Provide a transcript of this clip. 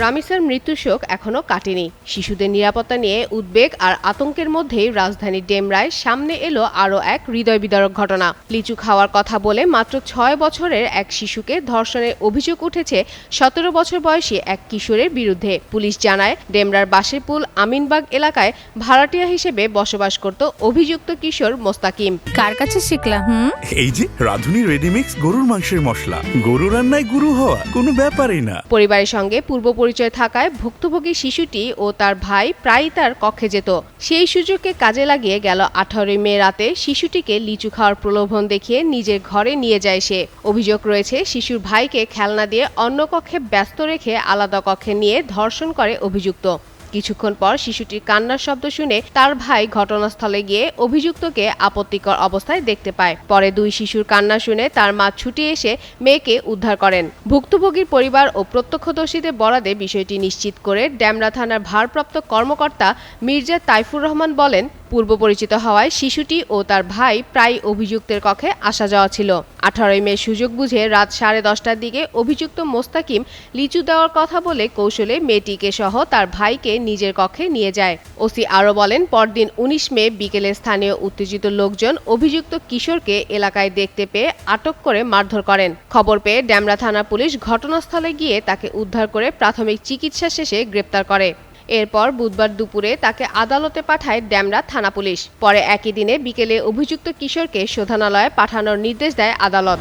রামিসার মৃত্যুর শোক এখনো কাটেনি। শিশুদের নিরাপত্তা নিয়ে উদ্বেগ আর আতঙ্কের মধ্যেই রাজধানীর ডেমরায় সামনে এলো আরও এক হৃদয় বিদারক ঘটনা। লিচু খাওয়ার কথা বলে মাত্র ৬ বছরের এক শিশুকে ধর্ষণের অভিযোগ উঠেছে ১৭ বছর বয়সী এক কিশোরের বিরুদ্ধে। পুলিশ জানায়, ডেমরার বাসেরপুল আমিনবাগ এলাকায় ভাড়াটিয়া হিসেবে বসবাস করত অভিযুক্ত কিশোর মোস্তাকিম। কার কাছে শিখলাম? এই যে রাধুনী রেডিমিক্স গরুর মাংসের মশলা। গরু রান্নায় গুরু হওয়া কোনো ব্যাপারই না। পরিবারের সঙ্গে পূর্ব পরিচয় থাকায় ভুক্তভোগী শিশুটি ও তার ভাই প্রায়ই তার কক্ষে যেত। সেই সুযোগকে কাজে লাগিয়ে গেল ১৮ মে রাতে শিশুটিকে লিচু খাওয়ার প্রলোভন দেখিয়ে নিজের ঘরে নিয়ে যায় সে। অভিযোগ রয়েছে, শিশুর ভাইকে খেলনা দিয়ে অন্য কক্ষে ব্যস্ত রেখে আলাদা কক্ষে নিয়ে ধর্ষণ করে অভিযুক্ত। কিছুক্ষণ পর শিশুটির কান্নার শব্দ শুনে তার ভাই ঘটনাস্থলে গিয়ে অভিযুক্তকে আপত্তিকর অবস্থায় দেখতে পায়। পরে দুই শিশুর কান্না শুনে তার মা ছুটে এসে মেয়েকে উদ্ধার করেন। ভুক্তভোগীর পরিবার ও প্রত্যক্ষদর্শীদের বরাদে বিষয়টি নিশ্চিত করে ডেমরা থানার ভারপ্রাপ্ত কর্মকর্তা মির্জা তাইফুর রহমান বলেন, পূর্ব পরিচিত হওয়ায় শিশুটি ও তার ভাই প্রায় অভিযুক্তের কক্ষে আসা যাওয়া ছিল। ১৮ মে সুযোগ বুঝে রাত 10:30টার দিকে অভিযুক্ত মোস্তাকিম লিচু দেওয়ার কথা বলে কৌশলে মেয়েটিকে সহ তার ভাইকে নিজের কক্ষে নিয়ে যায়। ওসি আরও বলেন, পরদিন ১৯ মে বিকেলে স্থানীয় উত্তেজিত লোকজন অভিযুক্ত কিশোরকে এলাকায় দেখতে পেয়ে আটক করে মারধর করেন। খবর পেয়ে ডেমরা থানা পুলিশ ঘটনাস্থলে গিয়ে তাকে উদ্ধার করে প্রাথমিক চিকিৎসা শেষে গ্রেপ্তার করে। এরপর বুধবার দুপুরে তাকে আদালতে পাঠায় ডেমরা থানা পুলিশ। পরে একই দিনে বিকেলে অভিযুক্ত কিশোরকে শোধনালয়ে পাঠানোর নির্দেশ দেয় আদালত।